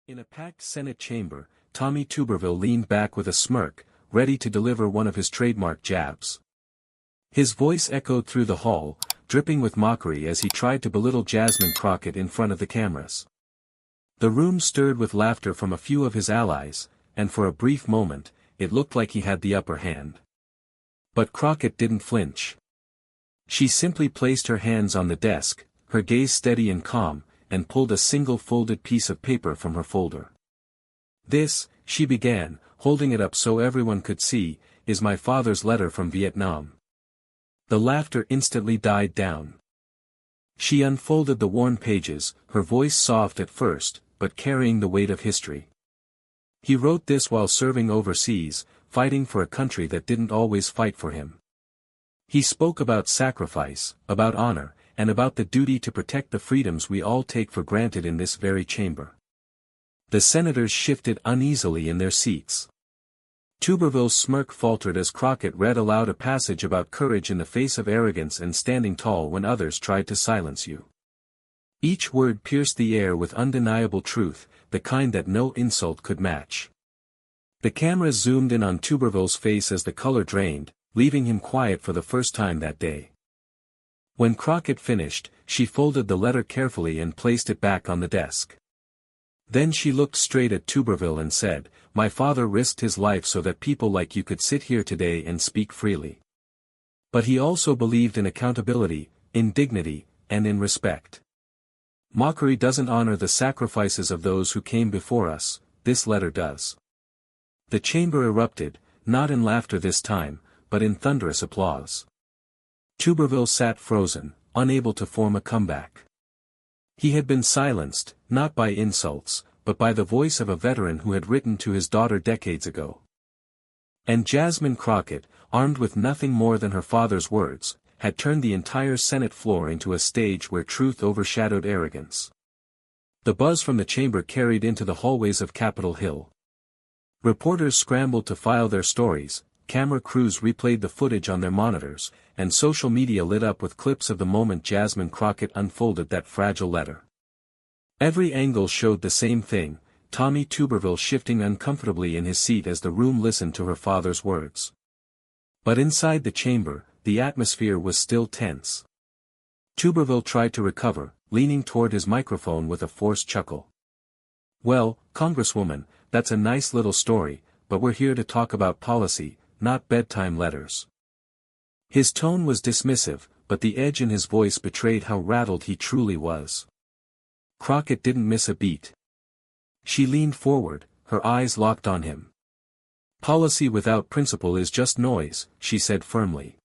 In a packed Senate chamber, Tommy Tuberville leaned back with a smirk, ready to deliver one of his trademark jabs. His voice echoed through the hall, dripping with mockery as he tried to belittle Jasmine Crockett in front of the cameras. The room stirred with laughter from a few of his allies, and for a brief moment, it looked like he had the upper hand. But Crockett didn't flinch. She simply placed her hands on the desk, her gaze steady and calm, and pulled a single folded piece of paper from her folder. "This," she began, holding it up so everyone could see, "is my father's letter from Vietnam." The laughter instantly died down. She unfolded the worn pages, her voice soft at first, but carrying the weight of history. "He wrote this while serving overseas, fighting for a country that didn't always fight for him. He spoke about sacrifice, about honor, and about the duty to protect the freedoms we all take for granted in this very chamber." The senators shifted uneasily in their seats. Tuberville's smirk faltered as Crockett read aloud a passage about courage in the face of arrogance and standing tall when others tried to silence you. Each word pierced the air with undeniable truth, the kind that no insult could match. The cameras zoomed in on Tuberville's face as the color drained, leaving him quiet for the first time that day. When Crockett finished, she folded the letter carefully and placed it back on the desk. Then she looked straight at Tuberville and said, "My father risked his life so that people like you could sit here today and speak freely. But he also believed in accountability, in dignity, and in respect. Mockery doesn't honor the sacrifices of those who came before us, this letter does." The chamber erupted, not in laughter this time, but in thunderous applause. Tuberville sat frozen, unable to form a comeback. He had been silenced, not by insults, but by the voice of a veteran who had written to his daughter decades ago. And Jasmine Crockett, armed with nothing more than her father's words, had turned the entire Senate floor into a stage where truth overshadowed arrogance. The buzz from the chamber carried into the hallways of Capitol Hill. Reporters scrambled to file their stories, camera crews replayed the footage on their monitors, and social media lit up with clips of the moment Jasmine Crockett unfolded that fragile letter. Every angle showed the same thing, Tommy Tuberville shifting uncomfortably in his seat as the room listened to her father's words. But inside the chamber, the atmosphere was still tense. Tuberville tried to recover, leaning toward his microphone with a forced chuckle. "Well, Congresswoman, that's a nice little story, but we're here to talk about policy, not bedtime letters." His tone was dismissive, but the edge in his voice betrayed how rattled he truly was. Crockett didn't miss a beat. She leaned forward, her eyes locked on him. "Policy without principle is just noise," she said firmly.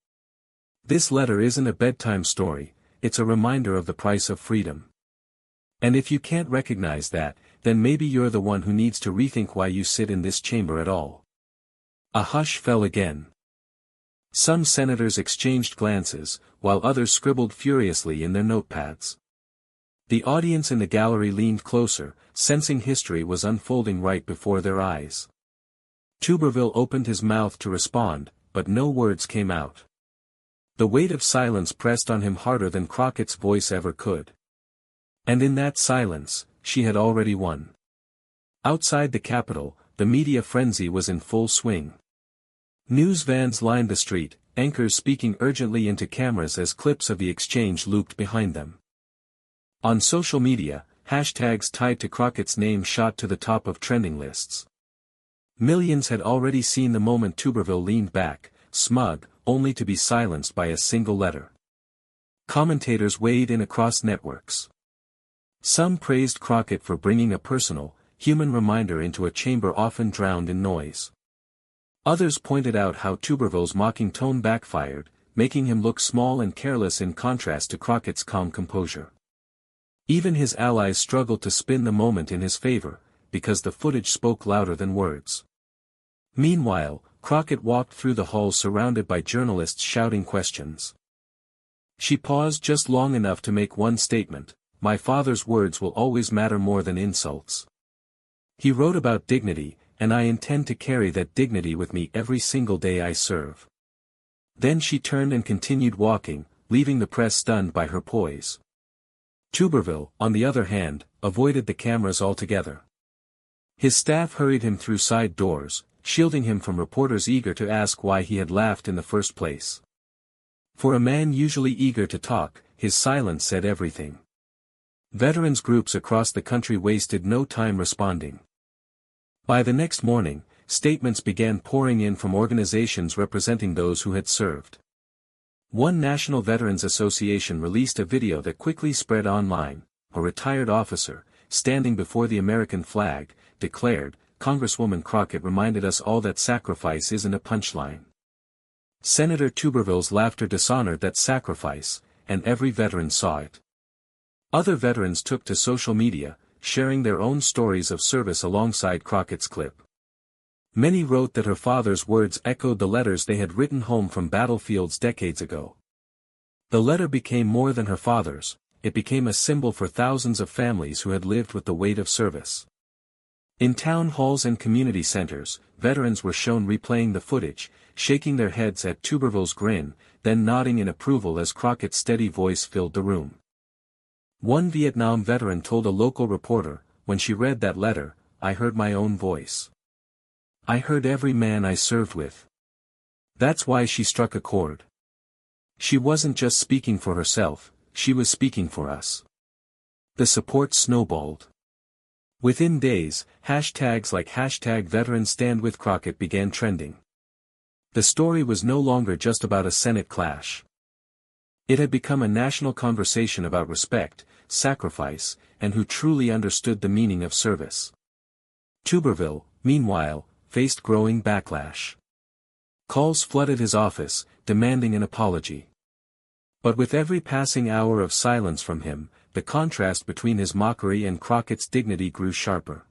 "This letter isn't a bedtime story, it's a reminder of the price of freedom. And if you can't recognize that, then maybe you're the one who needs to rethink why you sit in this chamber at all." A hush fell again. Some senators exchanged glances, while others scribbled furiously in their notepads. The audience in the gallery leaned closer, sensing history was unfolding right before their eyes. Tuberville opened his mouth to respond, but no words came out. The weight of silence pressed on him harder than Crockett's voice ever could. And in that silence, she had already won. Outside the Capitol, the media frenzy was in full swing. News vans lined the street, anchors speaking urgently into cameras as clips of the exchange looped behind them. On social media, hashtags tied to Crockett's name shot to the top of trending lists. Millions had already seen the moment Tuberville leaned back, smug, only to be silenced by a single letter. Commentators weighed in across networks. Some praised Crockett for bringing a personal, human reminder into a chamber often drowned in noise. Others pointed out how Tuberville's mocking tone backfired, making him look small and careless in contrast to Crockett's calm composure. Even his allies struggled to spin the moment in his favor, because the footage spoke louder than words. Meanwhile, Crockett walked through the halls surrounded by journalists shouting questions. She paused just long enough to make one statement: "My father's words will always matter more than insults. He wrote about dignity, and I intend to carry that dignity with me every single day I serve." Then she turned and continued walking, leaving the press stunned by her poise. Tuberville, on the other hand, avoided the cameras altogether. His staff hurried him through side doors, shielding him from reporters eager to ask why he had laughed in the first place. For a man usually eager to talk, his silence said everything. Veterans groups across the country wasted no time responding. By the next morning, statements began pouring in from organizations representing those who had served. One National Veterans Association released a video that quickly spread online. A retired officer, standing before the American flag, declared, "Congresswoman Crockett reminded us all that sacrifice isn't a punchline." Senator Tuberville's laughter dishonored that sacrifice, and every veteran saw it. Other veterans took to social media, sharing their own stories of service alongside Crockett's clip. Many wrote that her father's words echoed the letters they had written home from battlefields decades ago. The letter became more than her father's, it became a symbol for thousands of families who had lived with the weight of service. In town halls and community centers, veterans were shown replaying the footage, shaking their heads at Tuberville's grin, then nodding in approval as Crockett's steady voice filled the room. One Vietnam veteran told a local reporter, "When she read that letter, I heard my own voice. I heard every man I served with. That's why she struck a chord. She wasn't just speaking for herself, she was speaking for us." The support snowballed. Within days, hashtags like #VeteranStandWithCrockett began trending. The story was no longer just about a Senate clash. It had become a national conversation about respect, sacrifice, and who truly understood the meaning of service. Tuberville, meanwhile, faced growing backlash. Calls flooded his office, demanding an apology. But with every passing hour of silence from him, the contrast between his mockery and Crockett's dignity grew sharper.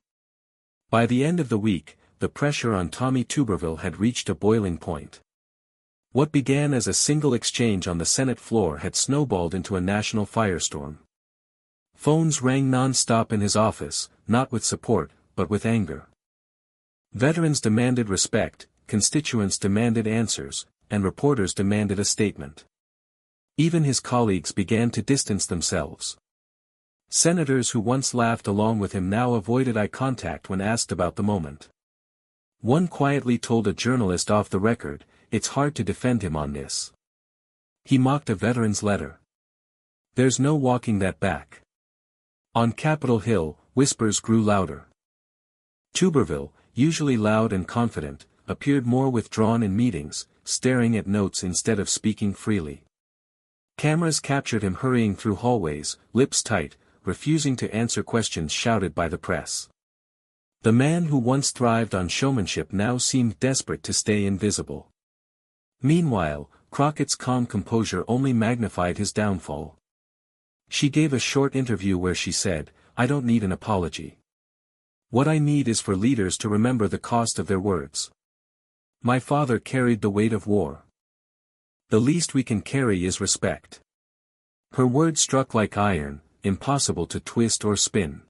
By the end of the week, the pressure on Tommy Tuberville had reached a boiling point. What began as a single exchange on the Senate floor had snowballed into a national firestorm. Phones rang non-stop in his office, not with support, but with anger. Veterans demanded respect, constituents demanded answers, and reporters demanded a statement. Even his colleagues began to distance themselves. Senators who once laughed along with him now avoided eye contact when asked about the moment. One quietly told a journalist off the record, "It's hard to defend him on this. He mocked a veteran's letter. There's no walking that back." On Capitol Hill, whispers grew louder. Tuberville, usually loud and confident, appeared more withdrawn in meetings, staring at notes instead of speaking freely. Cameras captured him hurrying through hallways, lips tight, refusing to answer questions shouted by the press. The man who once thrived on showmanship now seemed desperate to stay invisible. Meanwhile, Crockett's calm composure only magnified his downfall. She gave a short interview where she said, "I don't need an apology. What I need is for leaders to remember the cost of their words. My father carried the weight of war. The least we can carry is respect." Her words struck like iron, impossible to twist or spin.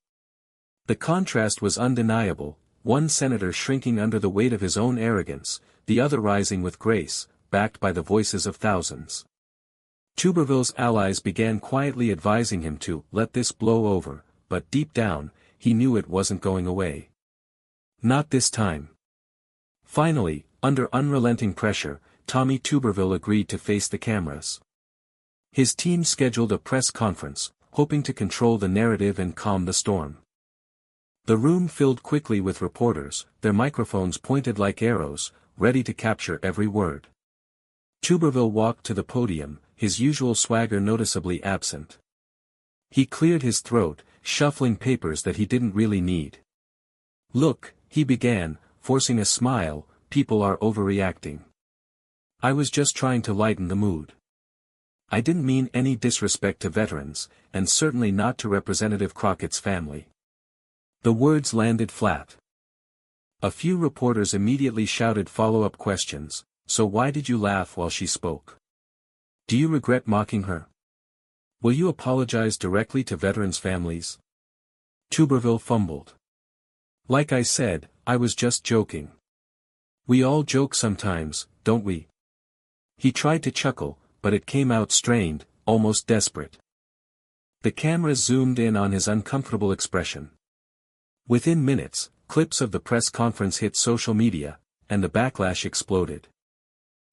The contrast was undeniable, one senator shrinking under the weight of his own arrogance, the other rising with grace, backed by the voices of thousands. Tuberville's allies began quietly advising him to let this blow over, but deep down, he knew it wasn't going away. Not this time. Finally, under unrelenting pressure, Tommy Tuberville agreed to face the cameras. His team scheduled a press conference, hoping to control the narrative and calm the storm. The room filled quickly with reporters, their microphones pointed like arrows, ready to capture every word. Tuberville walked to the podium, his usual swagger noticeably absent. He cleared his throat, shuffling papers that he didn't really need. "Look," he began, forcing a smile, "people are overreacting. I was just trying to lighten the mood. I didn't mean any disrespect to veterans, and certainly not to Representative Crockett's family." The words landed flat. A few reporters immediately shouted follow-up questions, "So why did you laugh while she spoke? Do you regret mocking her? Will you apologize directly to veterans' families?" Tuberville fumbled. "Like I said, I was just joking. We all joke sometimes, don't we?" He tried to chuckle, but it came out strained, almost desperate. The cameras zoomed in on his uncomfortable expression. Within minutes, clips of the press conference hit social media, and the backlash exploded.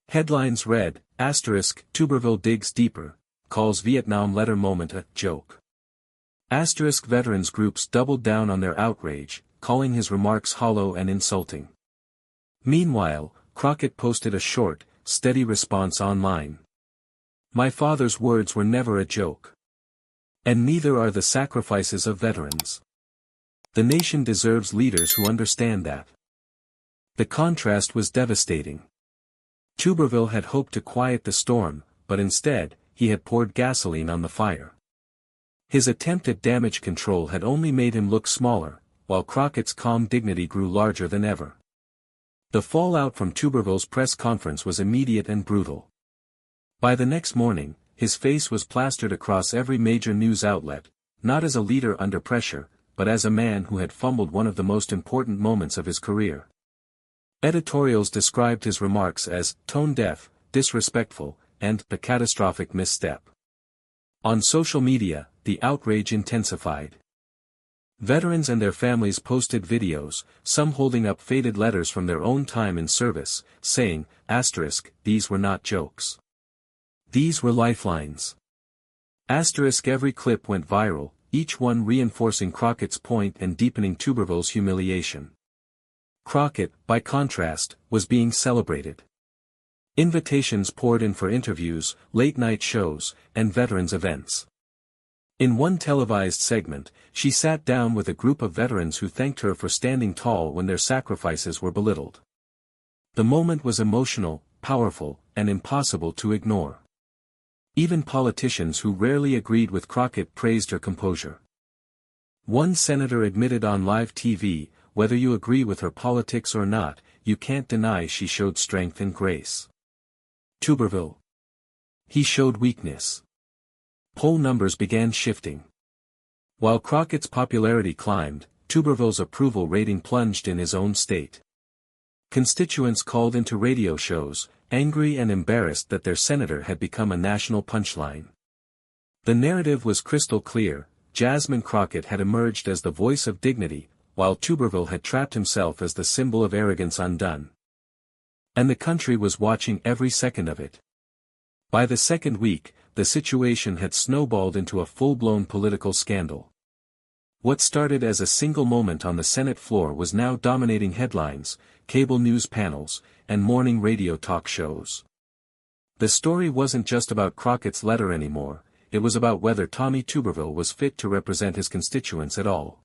Headlines read, Tuberville digs deeper, calls Vietnam letter moment a joke. Veterans groups doubled down on their outrage, calling his remarks hollow and insulting. Meanwhile, Crockett posted a short, steady response online. My father's words were never a joke. And neither are the sacrifices of veterans. The nation deserves leaders who understand that. The contrast was devastating. Tuberville had hoped to quiet the storm, but instead, he had poured gasoline on the fire. His attempt at damage control had only made him look smaller, while Crockett's calm dignity grew larger than ever. The fallout from Tuberville's press conference was immediate and brutal. By the next morning, his face was plastered across every major news outlet, not as a leader under pressure, but as a man who had fumbled one of the most important moments of his career. Editorials described his remarks as tone-deaf, disrespectful, and a catastrophic misstep. On social media, the outrage intensified. Veterans and their families posted videos, some holding up faded letters from their own time in service, saying, these were not jokes. These were lifelines. Every clip went viral, each one reinforcing Crockett's point and deepening Tuberville's humiliation. Crockett, by contrast, was being celebrated. Invitations poured in for interviews, late-night shows, and veterans events. In one televised segment, she sat down with a group of veterans who thanked her for standing tall when their sacrifices were belittled. The moment was emotional, powerful, and impossible to ignore. Even politicians who rarely agreed with Crockett praised her composure. One senator admitted on live TV, whether you agree with her politics or not, you can't deny she showed strength and grace. Tuberville. He showed weakness. Poll numbers began shifting. While Crockett's popularity climbed, Tuberville's approval rating plunged in his own state. Constituents called into radio shows, angry and embarrassed that their senator had become a national punchline. The narrative was crystal clear: Jasmine Crockett had emerged as the voice of dignity, while Tuberville had trapped himself as the symbol of arrogance undone. And the country was watching every second of it. By the second week, the situation had snowballed into a full-blown political scandal. What started as a single moment on the Senate floor was now dominating headlines, cable news panels, and morning radio talk shows. The story wasn't just about Crockett's letter anymore, it was about whether Tommy Tuberville was fit to represent his constituents at all.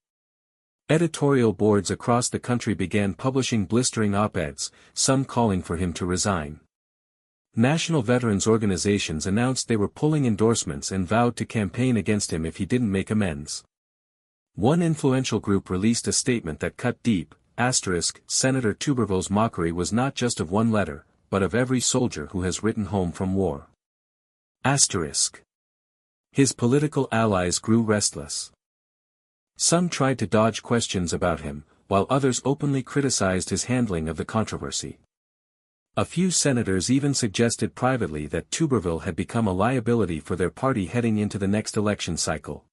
Editorial boards across the country began publishing blistering op-eds, some calling for him to resign. National veterans organizations announced they were pulling endorsements and vowed to campaign against him if he didn't make amends. One influential group released a statement that cut deep: Senator Tuberville's mockery was not just of one letter, but of every soldier who has written home from war. His political allies grew restless. Some tried to dodge questions about him, while others openly criticized his handling of the controversy. A few senators even suggested privately that Tuberville had become a liability for their party heading into the next election cycle.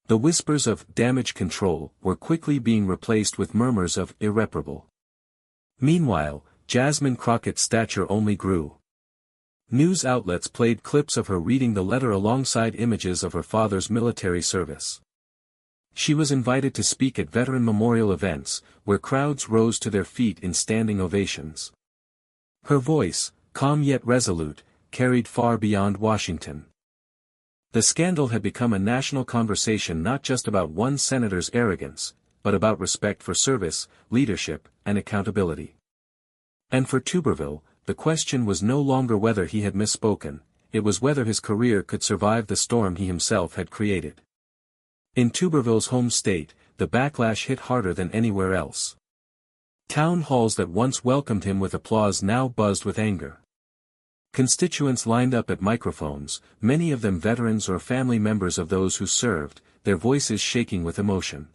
The whispers of damage control were quickly being replaced with murmurs of irreparable. Meanwhile, Jasmine Crockett's stature only grew. News outlets played clips of her reading the letter alongside images of her father's military service. She was invited to speak at veteran memorial events, where crowds rose to their feet in standing ovations. Her voice, calm yet resolute, carried far beyond Washington. The scandal had become a national conversation not just about one senator's arrogance, but about respect for service, leadership, and accountability. And for Tuberville, the question was no longer whether he had misspoken, it was whether his career could survive the storm he himself had created. In Tuberville's home state, the backlash hit harder than anywhere else. Town halls that once welcomed him with applause now buzzed with anger. Constituents lined up at microphones, many of them veterans or family members of those who served, their voices shaking with emotion.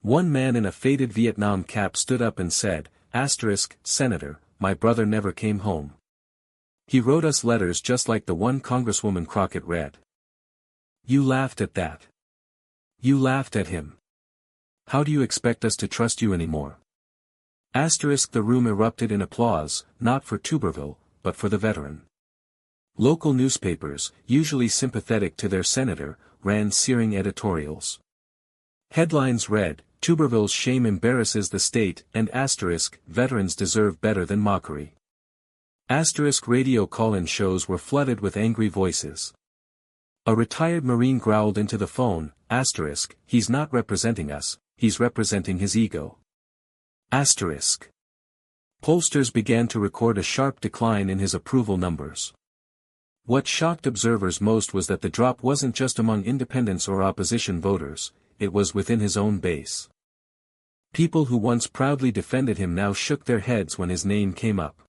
One man in a faded Vietnam cap stood up and said, Senator, my brother never came home. He wrote us letters just like the one Congresswoman Crockett read. You laughed at that. You laughed at him. How do you expect us to trust you anymore? Asterisk. The room erupted in applause, not for Tuberville, but for the veteran. Local newspapers, usually sympathetic to their senator, ran searing editorials. Headlines read, "Tuberville's shame embarrasses the state," and asterisk, "Veterans deserve better than mockery." Asterisk. Radio call-in shows were flooded with angry voices. A retired Marine growled into the phone, asterisk, "He's not representing us, he's representing his ego." Asterisk. Pollsters began to record a sharp decline in his approval numbers. What shocked observers most was that the drop wasn't just among independents or opposition voters, it was within his own base. People who once proudly defended him now shook their heads when his name came up.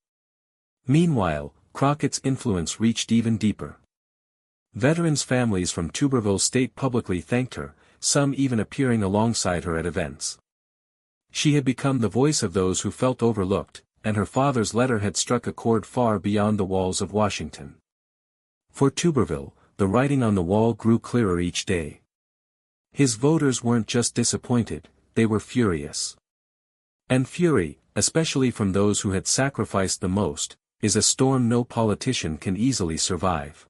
Meanwhile, Crockett's influence reached even deeper. Veterans' families from Tuberville State publicly thanked her, some even appearing alongside her at events. She had become the voice of those who felt overlooked, and her father's letter had struck a chord far beyond the walls of Washington. For Tuberville, the writing on the wall grew clearer each day. His voters weren't just disappointed, they were furious. And fury, especially from those who had sacrificed the most, is a storm no politician can easily survive.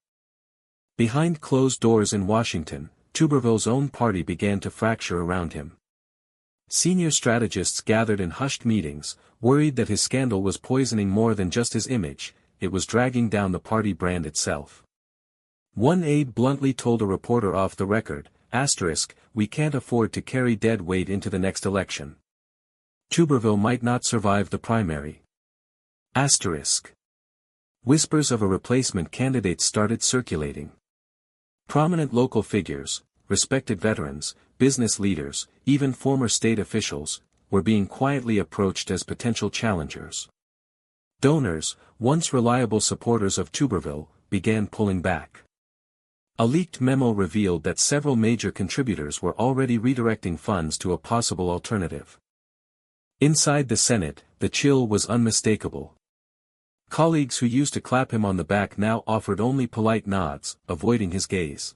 Behind closed doors in Washington, Tuberville's own party began to fracture around him. Senior strategists gathered in hushed meetings, worried that his scandal was poisoning more than just his image, it was dragging down the party brand itself. One aide bluntly told a reporter off the record, asterisk, "We can't afford to carry dead weight into the next election. Tuberville might not survive the primary." Asterisk. Whispers of a replacement candidate started circulating. Prominent local figures, respected veterans, business leaders, even former state officials, were being quietly approached as potential challengers. Donors, once reliable supporters of Tuberville, began pulling back. A leaked memo revealed that several major contributors were already redirecting funds to a possible alternative. Inside the Senate, the chill was unmistakable. Colleagues who used to clap him on the back now offered only polite nods, avoiding his gaze.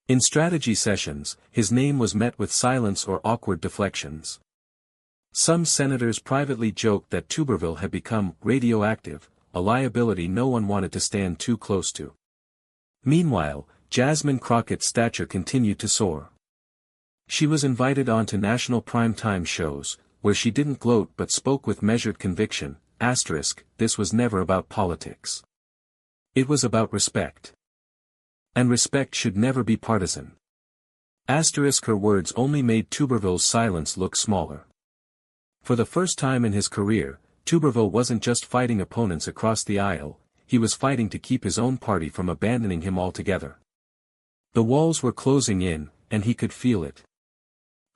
In strategy sessions, his name was met with silence or awkward deflections. Some senators privately joked that Tuberville had become radioactive, a liability no one wanted to stand too close to. Meanwhile, Jasmine Crockett's stature continued to soar. She was invited onto national primetime shows, where she didn't gloat but spoke with measured conviction, asterisk, this was never about politics. It was about respect. And respect should never be partisan. Asterisk. Her words only made Tuberville's silence look smaller. For the first time in his career, Tuberville wasn't just fighting opponents across the aisle, he was fighting to keep his own party from abandoning him altogether. The walls were closing in, and he could feel it.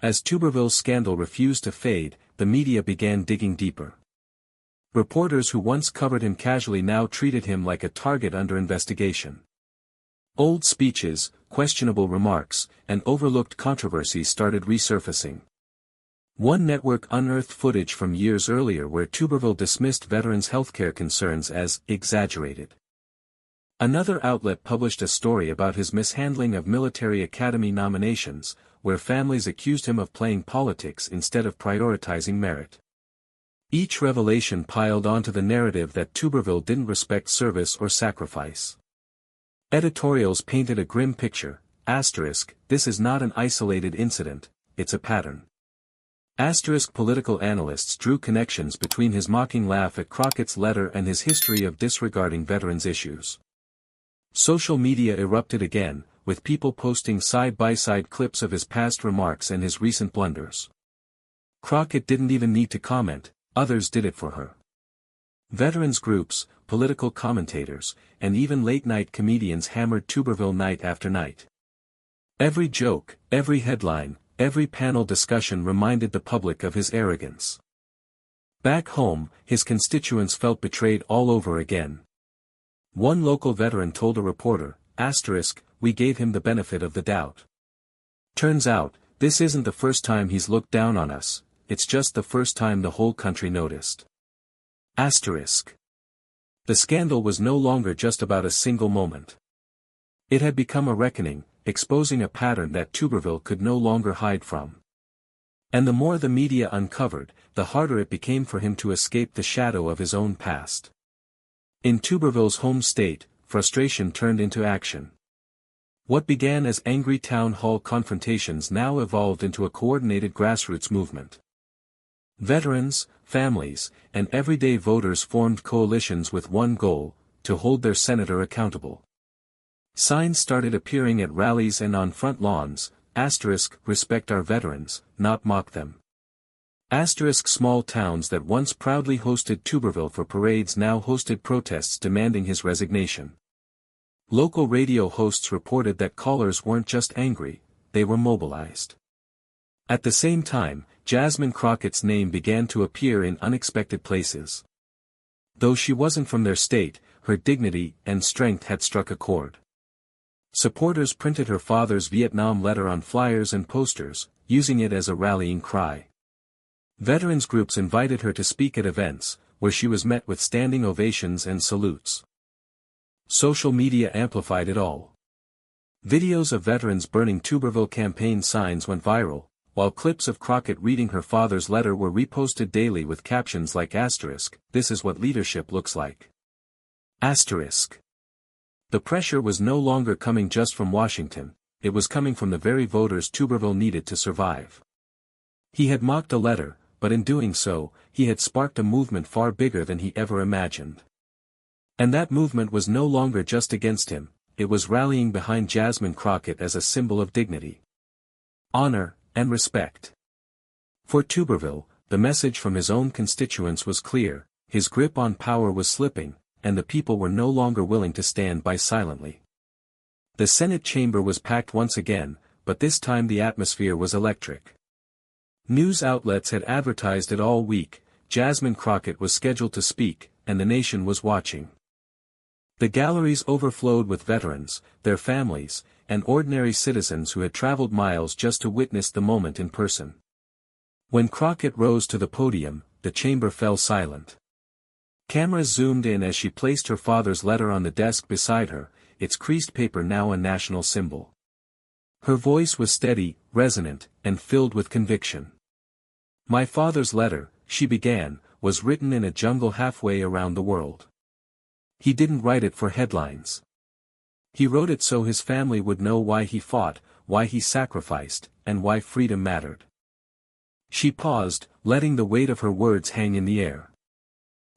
As Tuberville's scandal refused to fade, the media began digging deeper. Reporters who once covered him casually now treated him like a target under investigation. Old speeches, questionable remarks, and overlooked controversies started resurfacing. One network unearthed footage from years earlier where Tuberville dismissed veterans' healthcare concerns as exaggerated. Another outlet published a story about his mishandling of military academy nominations, where families accused him of playing politics instead of prioritizing merit. Each revelation piled onto the narrative that Tuberville didn't respect service or sacrifice. Editorials painted a grim picture, asterisk, this is not an isolated incident, it's a pattern. Asterisk. Political analysts drew connections between his mocking laugh at Crockett's letter and his history of disregarding veterans' issues. Social media erupted again, with people posting side-by-side clips of his past remarks and his recent blunders. Crockett didn't even need to comment, others did it for her. Veterans groups, political commentators, and even late-night comedians hammered Tuberville night after night. Every joke, every headline, every panel discussion reminded the public of his arrogance. Back home, his constituents felt betrayed all over again. One local veteran told a reporter, asterisk, we gave him the benefit of the doubt. Turns out, this isn't the first time he's looked down on us, it's just the first time the whole country noticed. Asterisk. The scandal was no longer just about a single moment. It had become a reckoning, exposing a pattern that Tuberville could no longer hide from. And the more the media uncovered, the harder it became for him to escape the shadow of his own past. In Tuberville's home state, frustration turned into action. What began as angry town hall confrontations now evolved into a coordinated grassroots movement. Veterans, families, and everyday voters formed coalitions with one goal: to hold their senator accountable. Signs started appearing at rallies and on front lawns: "Respect our veterans, not mock them." Small towns that once proudly hosted Tuberville for parades now hosted protests demanding his resignation. Local radio hosts reported that callers weren't just angry, they were mobilized. At the same time, Jasmine Crockett's name began to appear in unexpected places. Though she wasn't from their state, her dignity and strength had struck a chord. Supporters printed her father's Vietnam letter on flyers and posters, using it as a rallying cry. Veterans groups invited her to speak at events, where she was met with standing ovations and salutes. Social media amplified it all. Videos of veterans burning Tuberville campaign signs went viral, while clips of Crockett reading her father's letter were reposted daily with captions like "This is what leadership looks like." The pressure was no longer coming just from Washington, it was coming from the very voters Tuberville needed to survive. He had mocked a letter, but in doing so, he had sparked a movement far bigger than he ever imagined. And that movement was no longer just against him, it was rallying behind Jasmine Crockett as a symbol of dignity, honor, and respect. For Tuberville, the message from his own constituents was clear: his grip on power was slipping, and the people were no longer willing to stand by silently. The Senate chamber was packed once again, but this time the atmosphere was electric. News outlets had advertised it all week: Jasmine Crockett was scheduled to speak, and the nation was watching. The galleries overflowed with veterans, their families, and ordinary citizens who had traveled miles just to witness the moment in person. When Crockett rose to the podium, the chamber fell silent. Cameras zoomed in as she placed her father's letter on the desk beside her, its creased paper now a national symbol. Her voice was steady, resonant, and filled with conviction. "My father's letter," she began, "was written in a jungle halfway around the world. He didn't write it for headlines. He wrote it so his family would know why he fought, why he sacrificed, and why freedom mattered." She paused, letting the weight of her words hang in the air.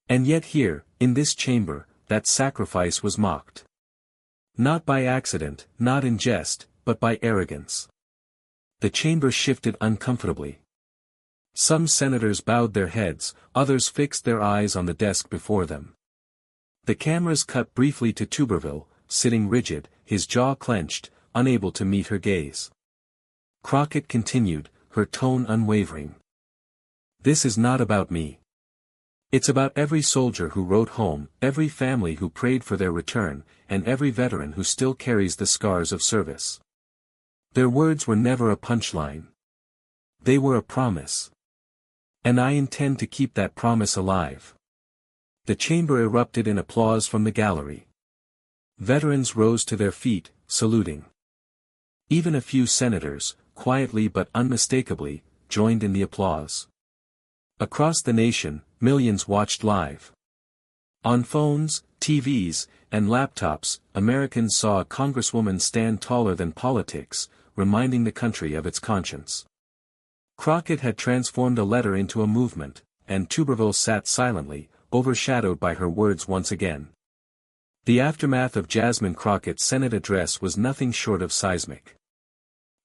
And yet here, in this chamber, that sacrifice was mocked. Not by accident, not in jest, but by arrogance. The chamber shifted uncomfortably. Some senators bowed their heads, others fixed their eyes on the desk before them. The cameras cut briefly to Tuberville, sitting rigid, his jaw clenched, unable to meet her gaze. Crockett continued, her tone unwavering. "This is not about me. It's about every soldier who wrote home, every family who prayed for their return, and every veteran who still carries the scars of service." Their words were never a punchline. They were a promise. And I intend to keep that promise alive. The chamber erupted in applause from the gallery. Veterans rose to their feet, saluting. Even a few senators, quietly but unmistakably, joined in the applause. Across the nation, millions watched live. On phones, TVs, and laptops, Americans saw a congresswoman stand taller than politics, reminding the country of its conscience. Crockett had transformed a letter into a movement, and Tuberville sat silently, overshadowed by her words once again. The aftermath of Jasmine Crockett's Senate address was nothing short of seismic.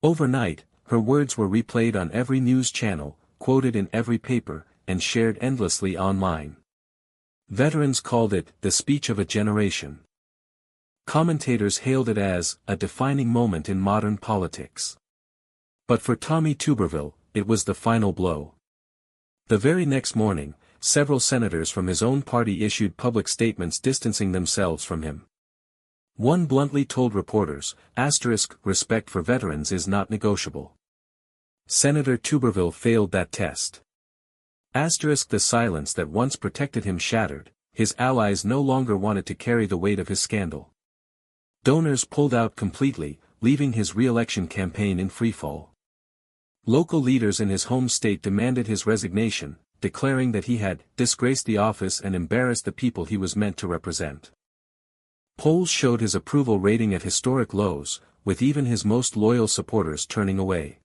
Overnight, her words were replayed on every news channel, quoted in every paper, and shared endlessly online. Veterans called it the speech of a generation. Commentators hailed it as a defining moment in modern politics. But for Tommy Tuberville, it was the final blow. The very next morning, several senators from his own party issued public statements distancing themselves from him. One bluntly told reporters, "Respect for veterans is not negotiable." Senator Tuberville failed that test. The silence that once protected him shattered, his allies no longer wanted to carry the weight of his scandal. Donors pulled out completely, leaving his re-election campaign in freefall. Local leaders in his home state demanded his resignation, declaring that he had disgraced the office and embarrassed the people he was meant to represent. Polls showed his approval rating at historic lows, with even his most loyal supporters turning away.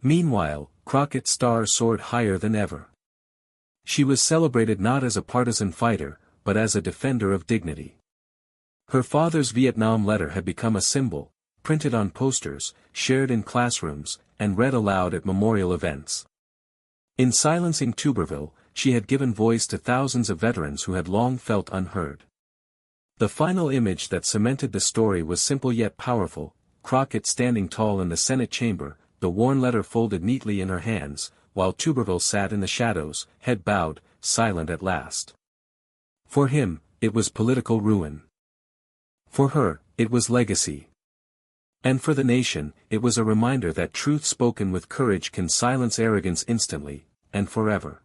Meanwhile, Crockett's star soared higher than ever. She was celebrated not as a partisan fighter, but as a defender of dignity. Her father's Vietnam letter had become a symbol, printed on posters, shared in classrooms, and read aloud at memorial events. In silencing Tuberville, she had given voice to thousands of veterans who had long felt unheard. The final image that cemented the story was simple yet powerful: Crockett standing tall in the Senate chamber, the worn letter folded neatly in her hands, while Tuberville sat in the shadows, head bowed, silent at last. For him, it was political ruin. For her, it was legacy. And for the nation, it was a reminder that truth spoken with courage can silence arrogance instantly, and forever.